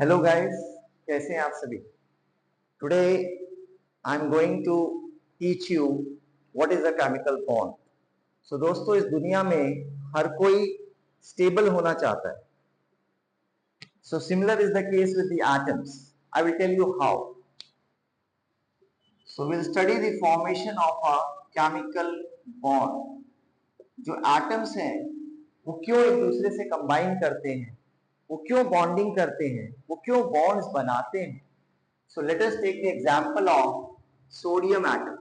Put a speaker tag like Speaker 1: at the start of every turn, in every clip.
Speaker 1: Hello guys, कैसे हैं आप सभी। Today I am going to teach you what is a chemical bond. So दोस्तों, इस दुनिया में हर कोई स्टेबल होना चाहता है। So similar is the case with the atoms. I will tell you how. So will study the formation of a chemical bond. जो atoms हैं वो क्यों एक दूसरे से कंबाइन करते हैं, वो क्यों बॉन्डिंग करते हैं, वो क्यों बॉन्ड्स बनाते हैं। So let us take the example of sodium atom.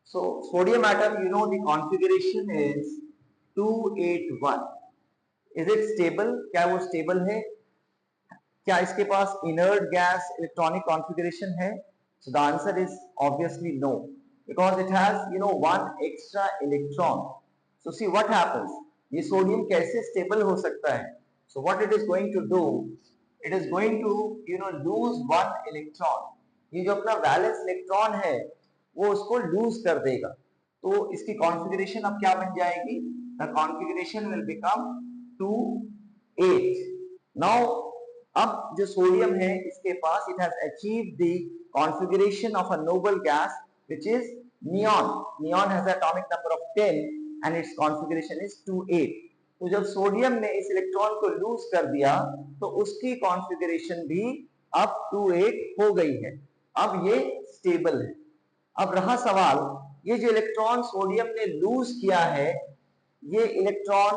Speaker 1: So sodium atom, you know the configuration is 281. Is it stable? क्या वो stable है? क्या इसके पास inert gas electronic configuration है? So the answer is obviously no, because it has one extra electron. So see what happens. ये sodium कैसे stable हो सकता है? So what it is going to do, it is going to lose one electron. ये जो अपना valence electron है वो उसको लूज कर देगा, तो इसकी कॉन्फ़िगरेशन अब क्या बन जाएगी? The configuration will become 2 8। Now अब जो सोडियम है इसके पास it has achieved the configuration of a noble gas which is neon. Neon has a atomic number of 10 and its configuration is 2 8। तो जब सोडियम ने इस इलेक्ट्रॉन को लूज कर दिया तो उसकी कॉन्फ़िगरेशन भी अब 2 8 हो गई है। अब ये स्टेबल है। अब रहा सवाल, ये जो इलेक्ट्रॉन सोडियम ने लूज किया है, ये इलेक्ट्रॉन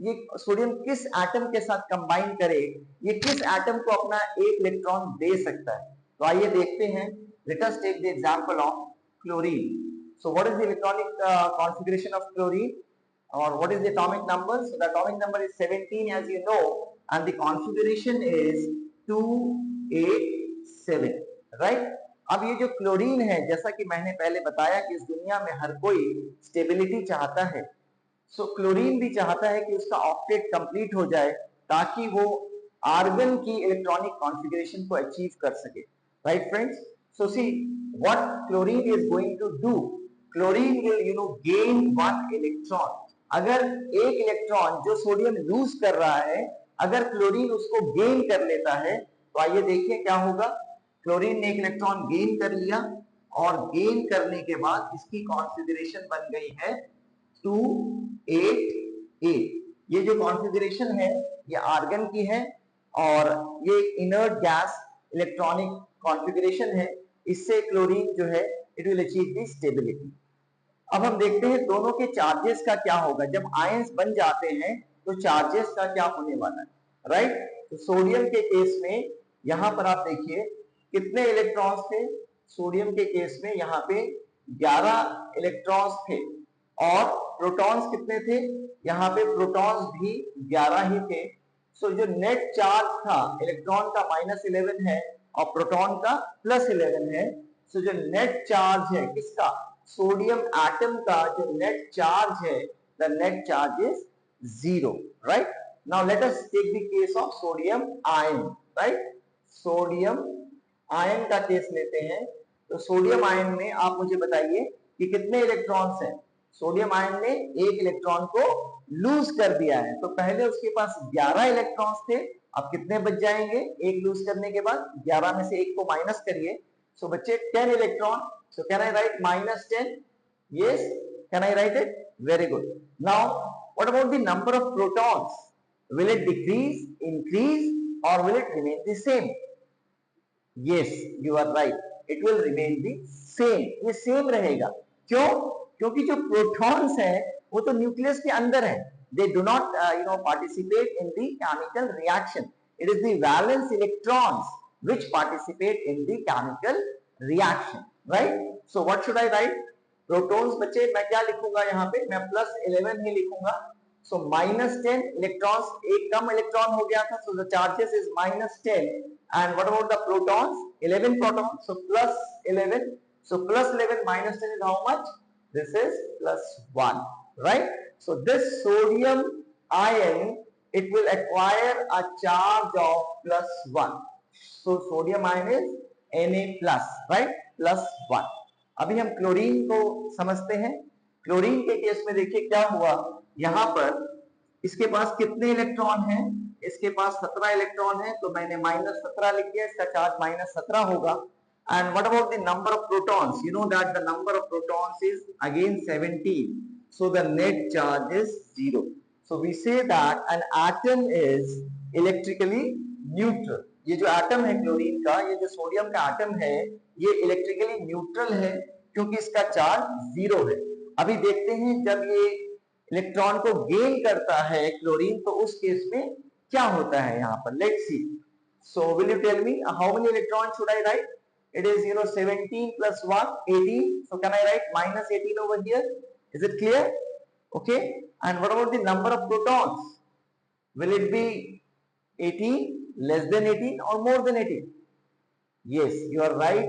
Speaker 1: ये सोडियम किस एटम के साथ कंबाइन करे, ये किस एटम को अपना एक इलेक्ट्रॉन दे सकता है। तो आइए देखते हैं। Let us take the example of chlorine. So what is the electronic configuration of chlorine or what is the atomic number? So the atomic number is 17 as you know, and the configuration is 2 8 7, right? अब ये जो chlorine है, जैसा कि मैंने पहले बताया कि इस दुनिया में हर कोई स्टेबिलिटी चाहता है। सो क्लोरीन भी चाहता है कि उसका ऑक्टेट कंप्लीट हो जाए ताकि वो आर्गन की इलेक्ट्रॉनिक कॉन्फ़िगरेशन को अचीव कर सके। Right friends? So see what chlorine is going to do, chlorine will gain one electron. अगर एक इलेक्ट्रॉन जो सोडियम लूज कर रहा है, अगर क्लोरीन उसको गेन कर लेता है, तो आइए देखिए क्या होगा। क्लोरीन ने एक इलेक्ट्रॉन गेन कर लिया और गेन करने के बाद इसकी कॉन्फ़िगरेशन बन गई है 2 8 8। ये जो कॉन्फ़िगरेशन है ये आर्गन की है और ये इनर्ट गैस इलेक्ट्रॉनिक कॉन्फ़िगरेशन है। इससे क्लोरीन जो है it will achieve the stability. अब हम देखते हैं दोनों के चार्जेस का क्या होगा। जब आयंस बन जाते हैं तो चार्जेस का क्या होने वाला है, राइट? तो सोडियम के केस में यहां पर आप देखिए कितने इलेक्ट्रॉन्स थे। सोडियम के केस में यहाँ पे 11 इलेक्ट्रॉन्स थे और प्रोटॉन्स कितने थे? यहाँ पे प्रोटॉन्स भी 11 ही थे। सो जो नेट चार्ज था इलेक्ट्रॉन का -11 है और प्रोटॉन का +11 है। सो जो नेट चार्ज है किसका? सोडियम एटम का जो नेट चार्ज है, the net charge is 0, right? Now let us take the case of sodium ion, right? Sodium ion का केस लेते हैं। तो सोडियम आयन में आप मुझे बताइए कि कितने इलेक्ट्रॉन्स हैं। सोडियम आयन ने एक इलेक्ट्रॉन को लूज कर दिया है, तो पहले उसके पास 11 इलेक्ट्रॉन्स थे। अब कितने बच जाएंगे एक लूज करने के बाद? 11 में से एक को माइनस करिए, सो बच्चे 10 electron. So can I write -10? Yes. Can I write it? Very good. Now, what about the number of protons? Will it decrease, increase, or will it remain the same? Yes, you are right. It will remain the same. ये same रहेगा। क्यों? क्योंकि जो protons हैं वो तो nucleus के अंदर है। They do not participate in the chemical reaction. It is the valence electrons which participate in the chemical reaction. Right? So what should I write? Protons बच्चे मैं क्या लिखूंगा यहाँ पे? मैं +11 ही लिखूंगा। So -10 इलेक्ट्रॉन्स, एक कम इलेक्ट्रॉन हो गया था, so the charges is -10. And what about the protons? 11 protons, so +11. So +11 -10 is how much? This is +1, right? So this sodium ion, it will acquire a charge of +1. So sodium ion is Na+, right? +1. अभी हम chlorine को समझते हैं। Chlorine के case में देखिए क्या हुआ। यहां पर इसके पास कितने इलेक्ट्रॉन हैं? इसके पास 17 इलेक्ट्रॉन है, तो मैंने -17 लिख दिया, इसका चार्ज -17 होगा। And what about the number of protons? You know that the number of protons is again 17. So the net charge is 0. So we say that an atom is electrically neutral. ये जो atom है chlorine का, ये जो sodium का atom है, ये electrically neutral है क्योंकि इसका चार्ज 0 है। अभी देखते हैं जब ये इलेक्ट्रॉन को गेन करता है क्लोरीन, तो उस केस में क्या होता है यहाँ पर। Let's see. So will you tell me how many electrons should I write? It is 17 plus 1, 18. So can I write -18 over here? Is it clear? Okay. And what about the number of protons? Will it be 18, less than 18 or more than 18? Yes, you are right.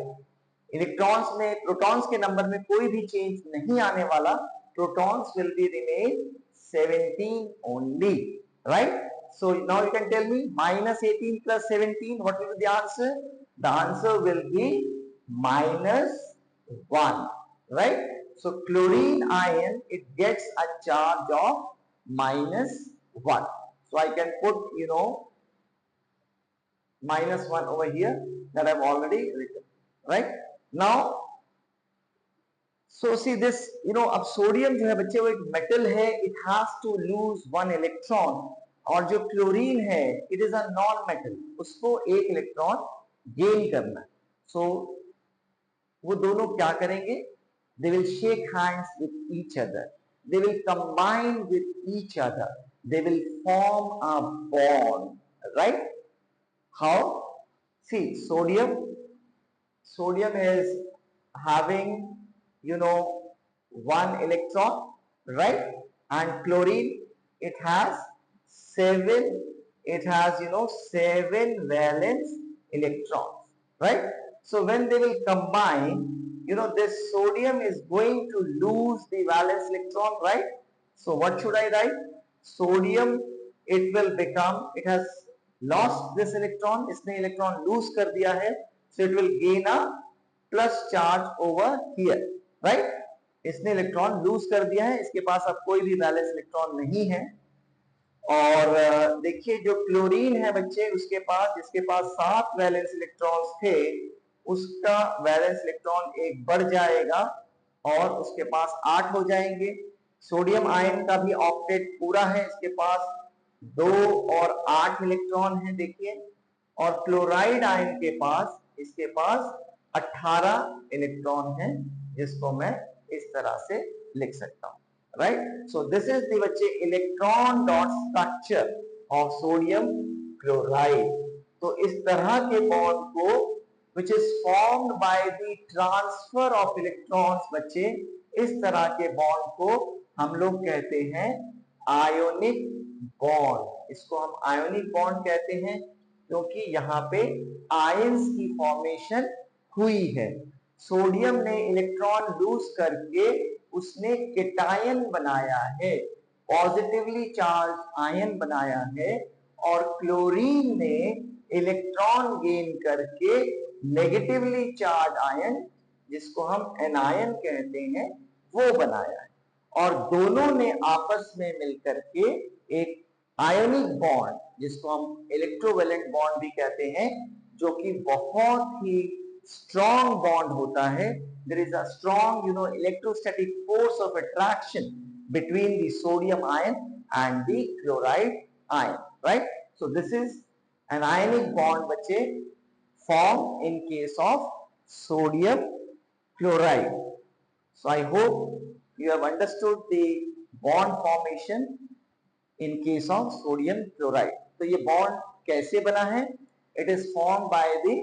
Speaker 1: Electrons में protons के number में कोई भी change नहीं आने वाला। Protons will be remain 17 only, right? So now you can tell me -18 plus 17, what will be the answer? The answer will be -1, right? So chlorine ion, it gets a charge of -1. So I can put, -1 over here that I've already written, right? Now, so see this, अब sodium जो है बच्चे वो एक metal है, it has to lose 1 electron, और जो chlorine है it is a non metal, उसको एक इलेक्ट्रॉन गेन करना है। So वो दोनों क्या करेंगे? They will shake hands with each other, they will combine with each other, they will form a bond, right? How? See, sodium is having 1 electron, right? And chlorine, it has 7 valence electrons, right? So when they will combine, this sodium is going to lose the valence electron, right? So what should I write? Sodium, it has lost this electron, इसने electron lose कर दिया है, so it will gain a plus charge over here, right? इसने electron lose कर दिया है, इसके पास अब कोई भी वैलेंस इलेक्ट्रॉन नहीं है। और देखिए जो क्लोरीन है बच्चे, जिसके पास 7 वैलेंस इलेक्ट्रॉन्स थे, उसका वैलेंस इलेक्ट्रॉन एक बढ़ जाएगा और उसके पास 8 हो जाएंगे। सोडियम आयन का भी ऑक्टेट पूरा है, इसके पास 2 और 8 इलेक्ट्रॉन है, देखिए। और क्लोराइड आयन इसके पास 18 इलेक्ट्रॉन है, जिसको मैं इस तरह से लिख सकता हूं, right? So this is the बच्चे electron dot structure of sodium chloride. तो इस तरह के बॉन्ड को which is formed by the transfer of electrons, बच्चे इस तरह के बॉन्ड को हम लोग कहते हैं आयोनिक बॉन्ड। इसको हम आयोनिक बॉन्ड कहते हैं क्योंकि यहाँ पे आयंस की फॉर्मेशन हुई है। सोडियम ने इलेक्ट्रॉन लूज करके उसने केटायन बनाया है, पॉजिटिवली चार्ज आयन बनाया है, और क्लोरीन ने इलेक्ट्रॉन गेन करके नेगेटिवली चार्ज आयन, जिसको हम एनायन कहते हैं, वो बनाया है। और दोनों ने आपस में मिलकर के एक आयोनिक बॉन्ड, जिसको हम इलेक्ट्रोवैलेंट बॉन्ड भी कहते हैं, जो कि बहुत ही स्ट्रॉन्ग बॉन्ड होता है। There is a strong electrostatic force of attraction between the sodium ion and the chloride ion, right? So this is an ionic bond बच्चे formed in case of sodium chloride. So I hope you have understood the bond formation in case of sodium chloride. तो ये bond कैसे बना है? It is formed by the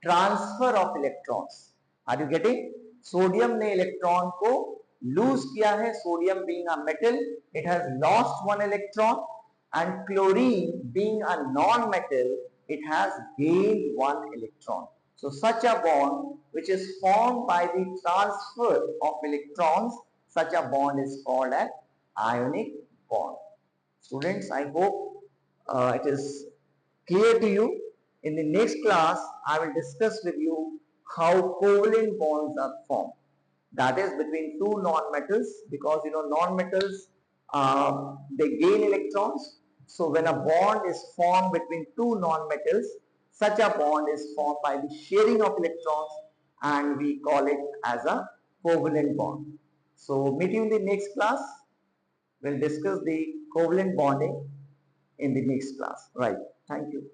Speaker 1: transfer of electrons. Are you getting? Sodium ने electron को loose किया है, sodium being a metal, it has lost 1 electron, and chlorine being a non-metal, it has gained 1 electron. So such a bond which is formed by the transfer of electrons, such a bond is called an ionic bond. Students, I hope it is clear to you. In the next class, I will discuss with you how covalent bonds are formed. That is between two non-metals, because non-metals they gain electrons, So when a bond is formed between two non-metals, such a bond is formed by the sharing of electrons and we call it as a covalent bond. So meet you in the next class. We'll discuss the covalent bonding in the next class. Right. Thank you.